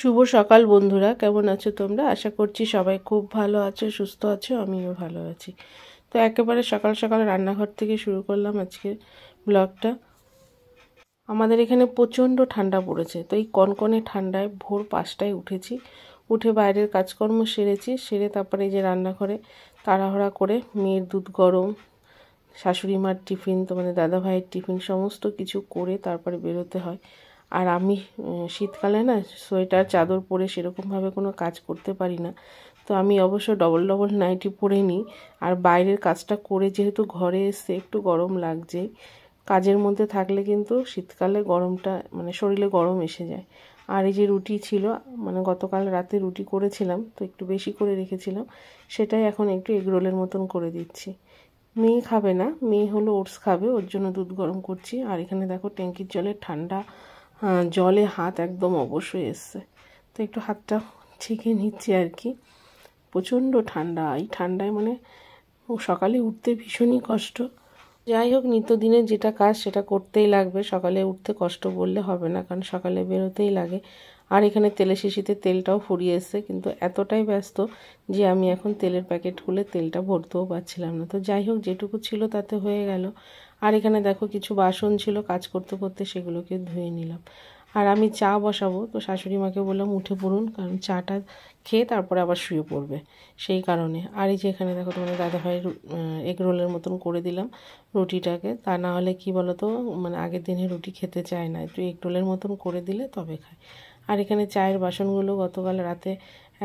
শুভ সকাল বন্ধুরা, কেমন আছো তোমরা? আশা করছি সবাই খুব ভালো আছো, সুস্থ আছো। আমিও ভালো আছি। তো একেবারে সকাল সকাল রান্নাঘর থেকে শুরু করলাম আজকের ব্লগটা। আমাদের এখানে প্রচণ্ড ঠান্ডা পড়েছে, তো এই কনকনে ঠান্ডায় ভোর 5টায় উঠেছি। উঠে বাইরের কাজকর্ম সেরে তারপরে এই যে রান্নাঘরে তাড়াহুড়া করে মেয়ের দুধ গরম, শাশুড়ি মার টিফিন, তোমাদের দাদা ভাইয়ের টিফিন সমস্ত কিছু করে তারপরে বেরোতে হয়। আর আমি শীতকালে না সোয়েটার চাদর পরে সেরকমভাবে কোনো কাজ করতে পারি না, তো আমি অবশ্য ডবল ডবল নাইটি পরে নিই। আর বাইরের কাজটা করে যেহেতু ঘরে এসে একটু গরম লাগছে, কাজের মধ্যে থাকলে কিন্তু শীতকালে গরমটা মানে শরীরে গরম এসে যায়। আর এই যে রুটি ছিল, মানে গতকাল রাতে রুটি করেছিলাম, তো একটু বেশি করে রেখেছিলাম, সেটাই এখন একটু এগরোলের মতন করে দিচ্ছি। মেয়ে খাবে না, মেয়ে হলো ওটস খাবে, ওর জন্য দুধ গরম করছি। আর এখানে দেখো ট্যাঙ্কির জলের ঠান্ডা জলে হাত একদম অবশ্যই এসছে, তো একটু হাতটা ছেঁকে নিচ্ছি আর কি। প্রচণ্ড ঠান্ডা, এই ঠান্ডায় মানে সকালে উঠতে ভীষণই কষ্ট। যাই হোক, নিত্যদিনের যেটা কাজ সেটা করতেই লাগবে, সকালে উঠতে কষ্ট বললে হবে না, কারণ সকালে বেরোতেই লাগে। আর এখানে তেলের শিশিতে তেলটাও ফুরিয়ে এসছে, কিন্তু এতটাই ব্যস্ত যে আমি এখন তেলের প্যাকেট খুলে তেলটা ভরতেও পারছিলাম না। তো যাই হোক, যেটুকু ছিল তাতে হয়ে গেল। আর এখানে দেখো কিছু বাসন ছিল, কাজ করতে করতে সেগুলোকে ধুয়ে নিলাম। আর আমি চা বসাবো, তো শাশুড়ি মাকে বললাম উঠে পড়ুন, কারণ চাটা খেয়ে তারপরে আবার শুয়ে পড়বে, সেই কারণে। আর এই যে এখানে দেখো তোমাদের দাদাভাই এগ রোলের মতন করে দিলাম রুটিটাকে, তা না হলে কি বলো তো, মানে আগের দিনে রুটি খেতে চায় না, একটু এগ রোলের মতন করে দিলে তবে খায়। আর এখানে চায়ের বাসনগুলো গতকাল রাতে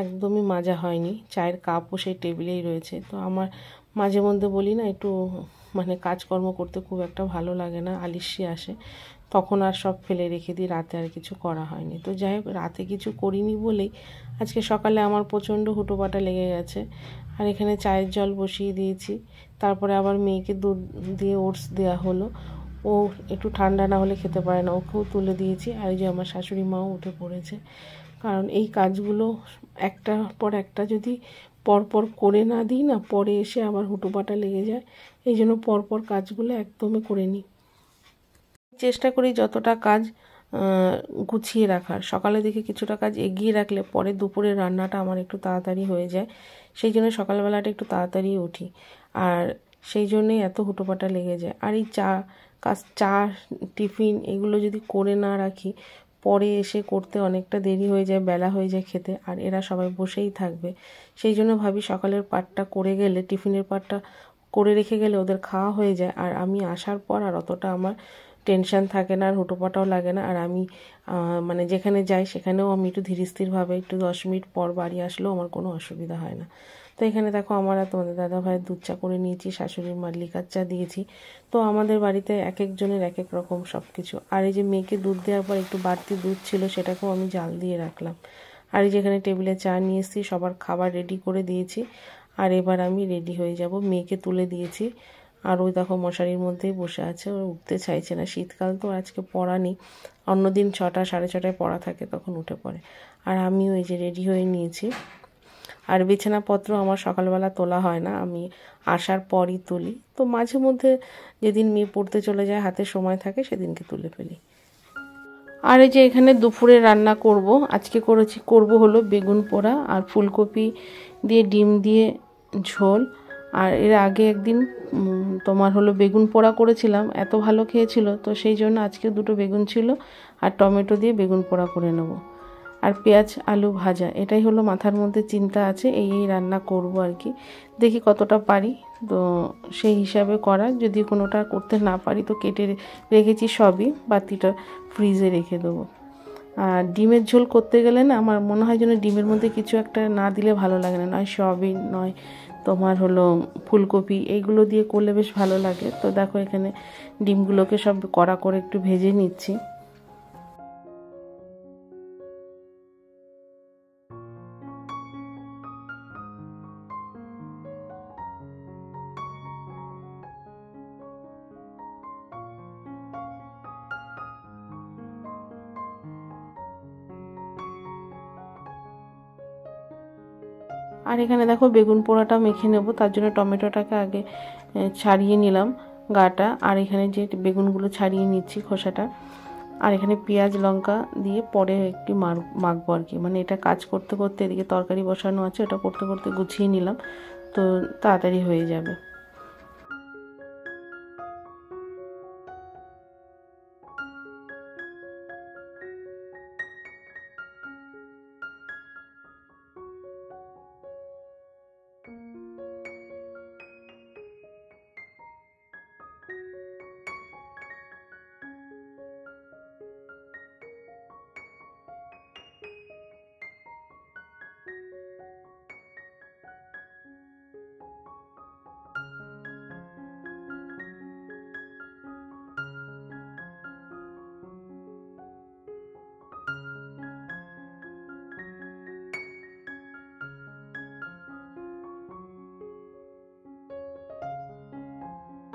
একদমই মাজা হয়নি, চায়ের কাপও সেই টেবিলেই রয়েছে। তো আমার মাঝে মধ্যে বলি না, একটু মানে কাজকর্ম করতে খুব একটা ভালো লাগে না, আলিস্যি আসে, তখন আর সব ফেলে রেখে দিই, রাতে আর কিছু করা হয়নি। তো যাই হোক, রাতে কিছু করিনি বলেই আজকে সকালে আমার প্রচণ্ড হুটোপাটা লেগে গেছে। আর এখানে চায়ের জল বসিয়ে দিয়েছি, তারপরে আবার মেয়েকে দুধ দিয়ে ওটস দেওয়া হলো, ও একটু ঠান্ডা না হলে খেতে পারে না, ওকেও তুলে দিয়েছি। আর এই যে আমার শাশুড়ি মাও উঠে পড়েছে, কারণ এই কাজগুলো একটার পর একটা যদি পরপর করে না দিই না, পরে এসে আবার হুটোপাটা লেগে যায়, এই জন্য পরপর কাজগুলো একদমই করে নিই। চেষ্টা করি যতটা কাজ গুছিয়ে রাখার, সকালে দিকে কিছুটা কাজ এগিয়ে রাখলে পরে দুপুরের রান্নাটা আমার একটু তাড়াতাড়ি হয়ে যায়, সেই জন্য সকালবেলাটা একটু তাড়াতাড়ি উঠি, আর সেই জন্যেই এত হুটোপাটা লেগে যায়। আর এই চা টিফিন এগুলো যদি করে না রাখি, পরে এসে করতে অনেকটা দেরি হয়ে যায়, বেলা হয়ে যায় খেতে, আর এরা সবাই বসেই থাকবে। সেই জন্য ভাবি সকালের পাটটা করে গেলে, টিফিনের পাটটা করে রেখে গেলে ওদের খাওয়া হয়ে যায়, আর আমি আসার পর আর অতটা আমার টেনশান থাকে না, আর হুটোপাটাও লাগে না। আর আমি মানে যেখানে যাই সেখানেও আমি একটু ধীরস্থিরভাবে একটু 10 মিনিট পর বাড়ি আসলেও আমার কোনো অসুবিধা হয় না। তো এখানে দেখো আমার আর তোমাদের দাদা ভাইয়ের দুধ চা করে নিয়েছি, শাশুড়ির মার লিকার চা দিয়েছি। তো আমাদের বাড়িতে এক একজনের এক এক রকম সব কিছু। আর এই যে মেয়েকে দুধ দেওয়ার পর একটু বাড়তি দুধ ছিল, সেটাকেও আমি জাল দিয়ে রাখলাম। আর এই যেখানে টেবিলে চা নিয়ে এসেছি, সবার খাবার রেডি করে দিয়েছি। আর এবার আমি রেডি হয়ে যাব, মেয়েকে তুলে দিয়েছি। আর ওই দেখো মশারির মধ্যেই বসে আছে, ও উঠতে চাইছে না। শীতকাল তো, আজকে পড়া নেই, অন্যদিন 6টা 6:30টায় পড়া থাকে, তখন উঠে পড়ে। আর আমিও এই যে রেডি হয়ে নিয়েছি। আর বিছানাপত্র আমার সকালবেলা তোলা হয় না, আমি আসার পরই তুলি। তো মাঝে মধ্যে যেদিন মেয়ে পড়তে চলে যায়, হাতে সময় থাকে, সেদিনকে তুলে ফেলি। আর এই যে এখানে দুপুরে রান্না করব, আজকে করব হলো বেগুন পোড়া আর ফুলকপি দিয়ে ডিম দিয়ে ঝোল। আর এর আগে একদিন তোমার হলো বেগুন পোড়া করেছিলাম, এত ভালো খেয়েছিল, তো সেই জন্য আজকে 2টো বেগুন ছিল আর টমেটো দিয়ে বেগুন পোড়া করে নেব। আর পেঁয়াজ আলু ভাজা, এটাই হলো মাথার মধ্যে চিন্তা আছে, এই রান্না করব আর কি। দেখি কতটা পারি, তো সেই হিসাবে করা। যদি কোনোটা করতে না পারি তো কেটে রেখেছি সবই, বাতিটা ফ্রিজে রেখে দেবো। আর ডিমের ঝোল করতে গেলে না, আমার মনে হয় যেন ডিমের মধ্যে কিছু একটা না দিলে ভালো লাগে না, নয় সয়াবিন, নয় তোমার হলো ফুলকপি, এইগুলো দিয়ে করলে বেশ ভালো লাগে। তো দেখো এখানে ডিমগুলোকে সব কড়া করে একটু ভেজে নিচ্ছি। আর এখানে দেখো বেগুন পোড়াটা মেখে নেব, তার জন্য টমেটোটাকে আগে ছাড়িয়ে নিলাম গাটা, আর এখানে যে বেগুনগুলো ছাড়িয়ে নিচ্ছি খোসাটা। আর এখানে পেঁয়াজ লঙ্কা দিয়ে পরে একটু মাখবো আর কি। মানে এটা কাজ করতে করতে এদিকে তরকারি বসানো আছে, ওটা করতে করতে গুছিয়ে নিলাম, তো তাড়াতাড়ি হয়ে যাবে।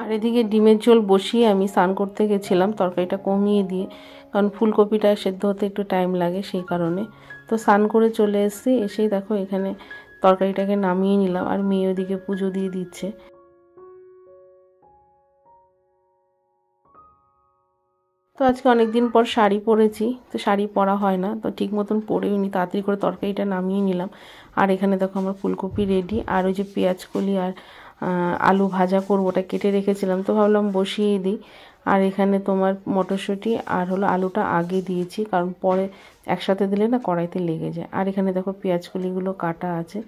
আর এদিকে ডিমের ঝোল বসিয়ে আমি স্নান করতে গেছিলাম তরকারিটা কমিয়ে দিয়ে, কারণ ফুলকপিটা সেদ্ধ হতে একটু টাইম লাগে সেই কারণে। তো স্নান করে চলে এসেছি, এসেই দেখো এখানে তরকারিটাকে নামিয়ে নিলাম, আর মেয়ে ওদিকে পুজো দিয়ে দিচ্ছে। তো আজকে অনেক দিন পর শাড়ি পরেছি, তো শাড়ি পরা হয় না, তো ঠিক মতন পরেও নি, তাড়াতাড়ি করে তরকারিটা নামিয়ে নিলাম। আর এখানে দেখো আমার ফুলকপি রেডি, আর ওই যে পেঁয়াজ কলি আর আলু ভাজা করবো, ওটা কেটে রেখেছিলাম, তো ভাবলাম বসিয়ে দিই। আর এখানে তোমার মটরশুঁটি আর হলো আলুটা আগে দিয়েছি, কারণ পরে একসাথে দিলে না কড়াইতে লেগে যায়। আর এখানে দেখো পেঁয়াজ কলিগুলো কাটা আছে।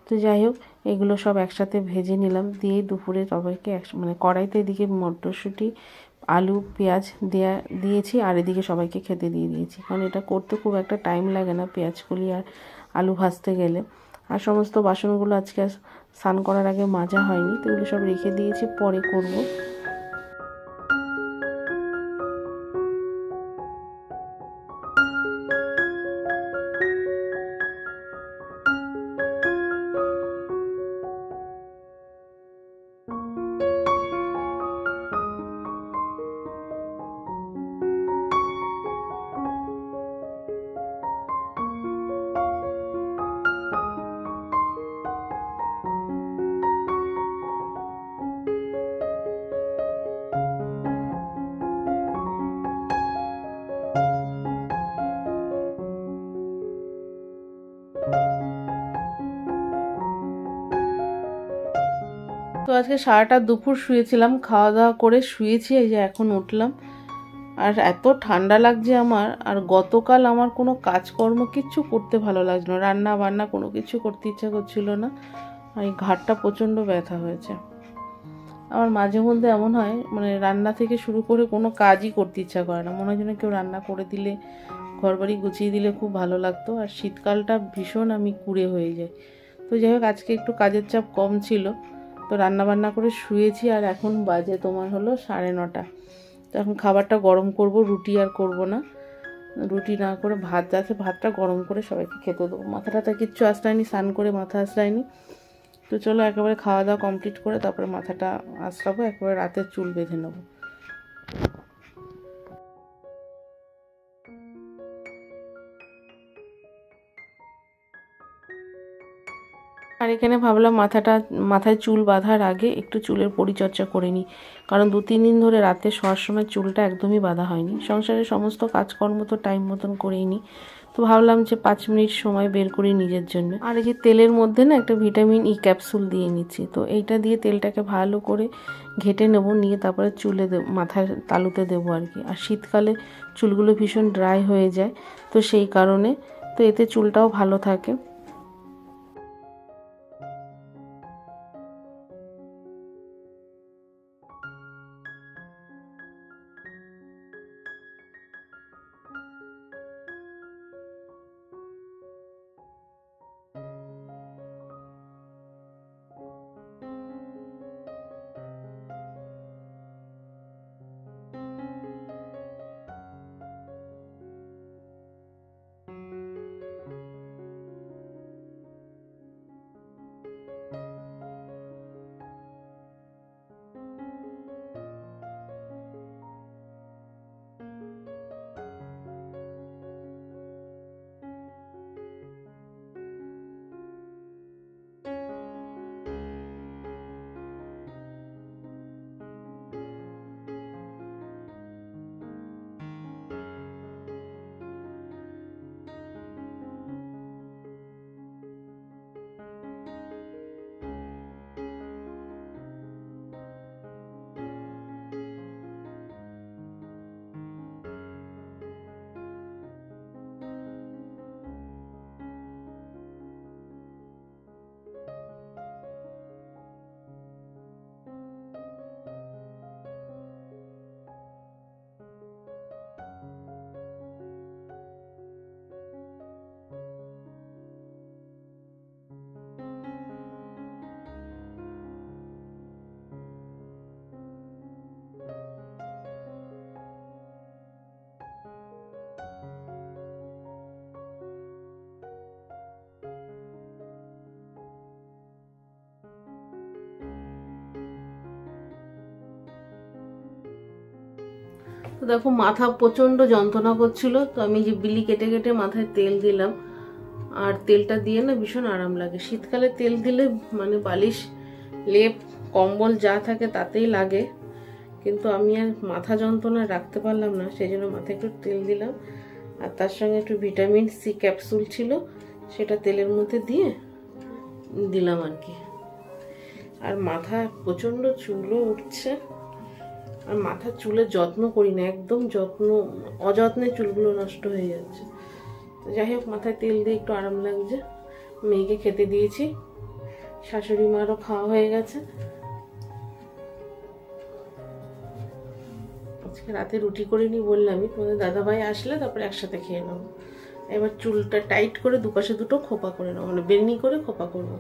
তো যাই হোক, এগুলো সব একসাথে ভেজে নিলাম, দিয়ে দুপুরে সবাইকে মানে কড়াইতে এদিকে মটরশুঁটি আলু পেঁয়াজ দিয়েছি, আর এদিকে সবাইকে খেতে দিয়ে দিয়েছি, কারণ এটা করতে খুব একটা টাইম লাগে না পেঁয়াজ কলি আর আলু ভাজতে গেলে। আর সমস্ত বাসনগুলো আজকে স্নান করার আগে মাজা হয়নি, তো এগুলো সব রেখে দিয়েছি, পরে করব। তো আজকে সারাটা দুপুর শুয়েছিলাম, খাওয়া দাওয়া করে শুয়েছি, এই যে এখন উঠলাম। আর এত ঠান্ডা লাগছে আমার, আর গতকাল আমার কোনো কাজকর্ম কিচ্ছু করতে ভালো লাগছিল না, রান্না বান্না কোনো কিছু করতে ইচ্ছা করছিল না, আর এই ঘাড়টা প্রচণ্ড ব্যথা হয়েছে। আমার মাঝে মধ্যে এমন হয়, মানে রান্না থেকে শুরু করে কোনো কাজই করতে ইচ্ছা করে না, মনে হয় যেন কেউ রান্না করে দিলে, ঘরবাড়ি গুছিয়ে দিলে খুব ভালো লাগতো। আর শীতকালটা ভীষণ আমি কুঁড়ে হয়ে যাই। তো যাই হোক, আজকে একটু কাজের চাপ কম ছিল, তো রান্না বান্না করে শুয়েছি। আর এখন বাজে তোমার হলো 9:30। তো এখন খাবারটা গরম করব, রুটি আর করব না, রুটি না করে ভাত আছে, ভাতটা গরম করে সবাইকে খেতে দেবো। মাথাটা কিচ্ছু আসলায়নি, স্নান করে মাথা আসলায়নি। তো চলো একেবারে খাওয়া দাওয়া কমপ্লিট করে তারপরে মাথাটা আঁচড়াবো, একেবারে রাতের চুল বেঁধে নেবো। আর এখানে ভাবলাম মাথায় চুল বাঁধার আগে একটু চুলের পরিচর্যা করে নিই, কারণ 2-3 দিন ধরে রাতে শোয়ার সময় চুলটা একদমই বাঁধা হয়নি। সংসারের সমস্ত কাজকর্ম তো টাইম মতন করেই নিই, তো ভাবলাম যে 5 মিনিট সময় বের করি নিজের জন্য। আর এই যে তেলের মধ্যে না একটা ভিটামিন ই ক্যাপসুল দিয়ে নিচ্ছি, তো এইটা দিয়ে তেলটাকে ভালো করে ঘেটে নেবো, নিয়ে তারপরে চুলে মাথার তালুতে দেবো আর কি। আর শীতকালে চুলগুলো ভীষণ ড্রাই হয়ে যায়, তো সেই কারণে, তো এতে চুলটাও ভালো থাকে। দেখো মাথা প্রচণ্ড যন্ত্রণা করছিল, তো আমি যে বিলি কেটে কেটে মাথায় তেল দিলাম, আর তেলটা দিয়ে না ভীষণ আরাম লাগে। শীতকালে তেল দিলে মানে বালিশ, লেপ, কম্বল যা থাকে তাতেই লাগে, কিন্তু আমি আর মাথা যন্ত্রণা রাখতে পারলাম না, সেই জন্য মাথায় একটু তেল দিলাম। আর তার সঙ্গে একটু ভিটামিন সি ক্যাপসুল ছিল, সেটা তেলের মধ্যে দিয়ে দিলাম আর কি। আর মাথা প্রচণ্ড চুলও উঠছে, আর মাথার চুলের যত্ন করি না, একদম অযত্নে চুলগুলো নষ্ট হয়ে যাচ্ছে। তো যাই হোক, মাথায় তেল দিয়ে একটু আরাম লাগছে। মেয়েকে খেতে দিয়েছি, শাশুড়ি মারও খাওয়া হয়ে গেছে। আজকে রাতে রুটি করে নি বললামই, তোমাদের দাদাভাই আসলে তারপরে একসাথে খেয়ে নেবো। এবার চুলটা টাইট করে দুপাশে দুটো খোপা করে নেবো, মানে বেনি করে খোপা করবো।